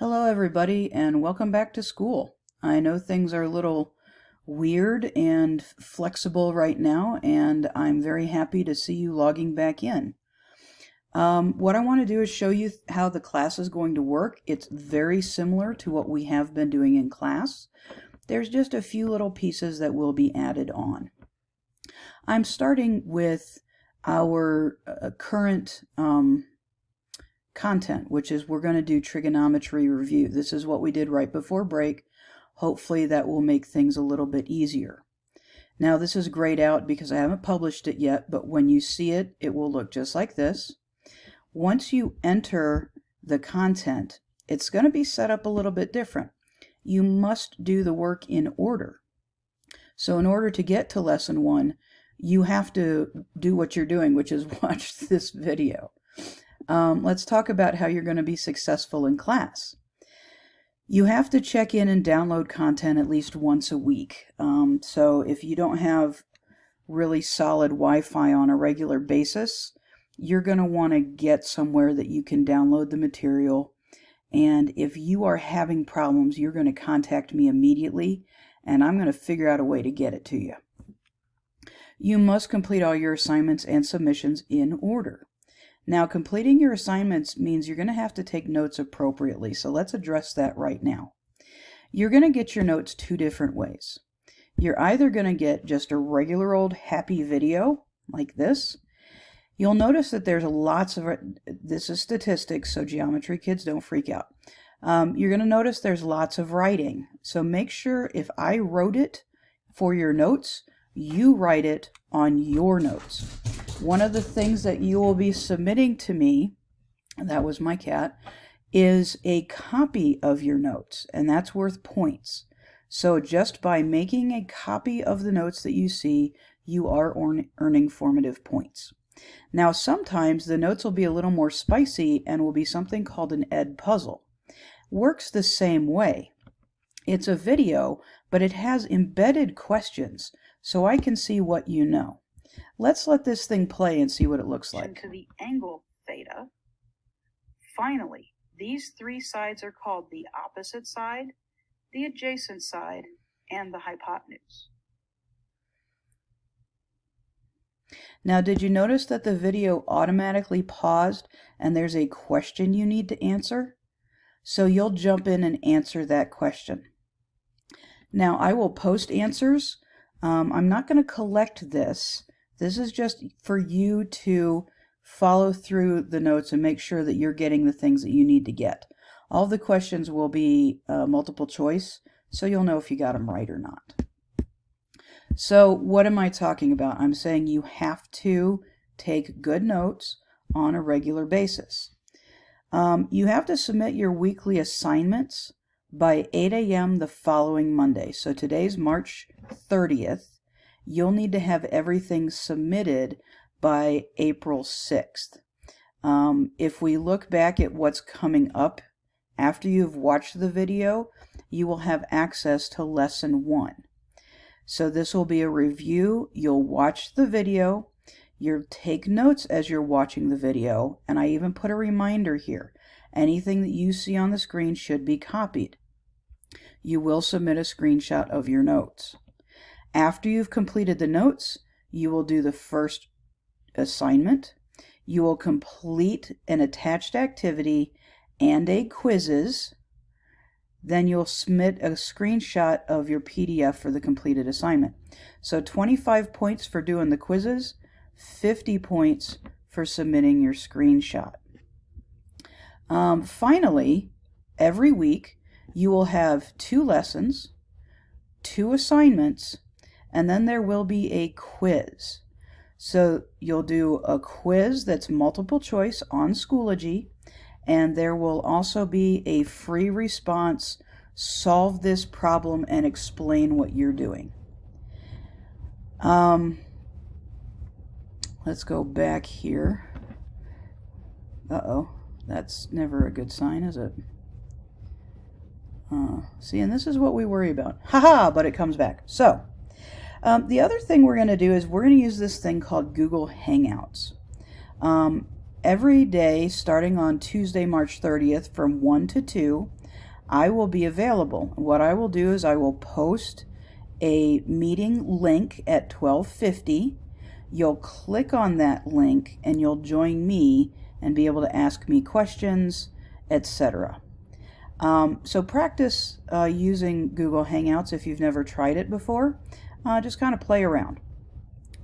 Hello, everybody, and welcome back to school. I know things are a little weird and flexible right now, and I'm very happy to see you logging back in. What I want to do is show you how the class is going to work. It's very similar to what we have been doing in class. There's just a few little pieces that will be added on. I'm starting with our current content, which is we're going to do trigonometry review. This is what we did right before break. Hopefully that will make things a little bit easier. Now this is grayed out because I haven't published it yet, but when you see it, it will look just like this. Once you enter the content, it's going to be set up a little bit different. You must do the work in order. So in order to get to lesson 1, you have to do what you're doing, which is watch this video. Let's talk about how you're going to be successful in class. You have to check in and download content at least once a week. So if you don't have really solid Wi-Fi on a regular basis, you're going to want to get somewhere that you can download the material. And if you are having problems, you're going to contact me immediately, and I'm going to figure out a way to get it to you. You must complete all your assignments and submissions in order. Now, completing your assignments means you're going to have to take notes appropriately, so let's address that right now. You're going to get your notes 2 different ways. You're either going to get just a regular old happy video, like this. You'll notice that there's lots of, this is statistics, so geometry kids don't freak out. You're going to notice there's lots of writing, so make sure if I wrote it for your notes, you write it on your notes. One of the things that you will be submitting to me, that was my cat, is a copy of your notes, and that's worth points. So just by making a copy of the notes that you see, you are earning formative points. Now sometimes the notes will be a little more spicy and will be something called an ed puzzle. Works the same way. It's a video, but it has embedded questions, so I can see what you know. Let's let this thing play and see what it looks like. To the angle theta. Finally, these 3 sides are called the opposite side, the adjacent side, and the hypotenuse. Now, did you notice that the video automatically paused and there's a question you need to answer? So you'll jump in and answer that question. Now, I will post answers. I'm not going to collect this. This is just for you to follow through the notes and make sure that you're getting the things that you need to get. All the questions will be multiple choice, so you'll know if you got them right or not. So what am I talking about? I'm saying you have to take good notes on a regular basis. You have to submit your weekly assignments by 8 a.m. the following Monday. So today's March 30th. You'll need to have everything submitted by April 6th. If we look back at what's coming up after you've watched the video, you will have access to lesson 1. So this will be a review. You'll watch the video. You'll take notes as you're watching the video, and I even put a reminder here. Anything that you see on the screen should be copied. You will submit a screenshot of your notes. After you've completed the notes, you will do the first assignment. You will complete an attached activity and a quizzes. Then you'll submit a screenshot of your PDF for the completed assignment. So 25 points for doing the quizzes, 50 points for submitting your screenshot. Finally, every week you will have 2 lessons, 2 assignments, and then there will be a quiz. So you'll do a quiz that's multiple choice on Schoology, and there will also be a free response, solve this problem and explain what you're doing. Let's go back here. Uh-oh, that's never a good sign, is it? See, and this is what we worry about. Haha, but it comes back. So, the other thing we're going to do is we're going to use this thing called Google Hangouts. Every day, starting on Tuesday, March 30th, from 1 to 2, I will be available. What I will do is I will post a meeting link at 12:50. You'll click on that link and you'll join me and be able to ask me questions, etc. So practice using Google Hangouts if you've never tried it before. Just kind of play around.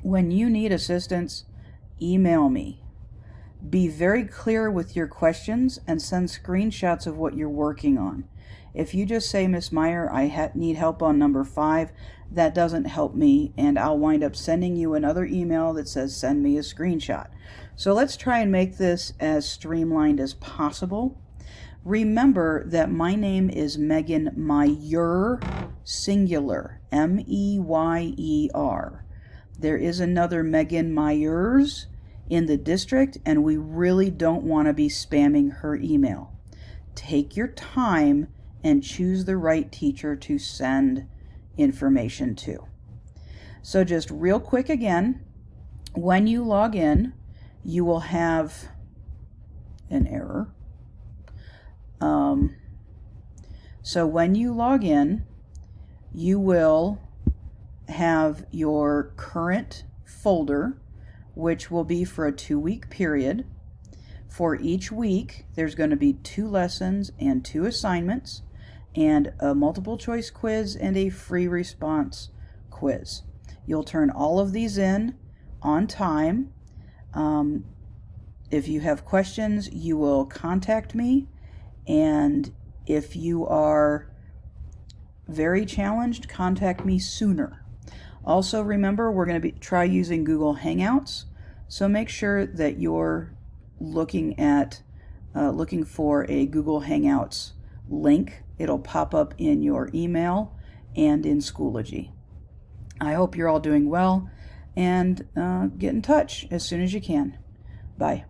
When you need assistance, email me. Be very clear with your questions and send screenshots of what you're working on. If you just say, Miss Meyer, I need help on number 5, that doesn't help me, and I'll wind up sending you another email that says send me a screenshot. So let's try and make this as streamlined as possible. Remember that my name is Megan Meyer, singular, M-E-Y-E-R. There is another Megan Myers in the district, and we really don't want to be spamming her email. Take your time and choose the right teacher to send information to. So just real quick again, when you log in, you will have an error. So when you log in, you will have your current folder, which will be for a 2-week period. For each week, there's going to be 2 lessons and 2 assignments, and a multiple choice quiz and a free response quiz. You'll turn all of these in on time. If you have questions, you will contact me, and if you are very challenged, contact me sooner. Also remember, we're going to try using Google Hangouts, so make sure that you're looking for a Google Hangouts link. It'll pop up in your email and in Schoology. I hope you're all doing well, and get in touch as soon as you can. Bye.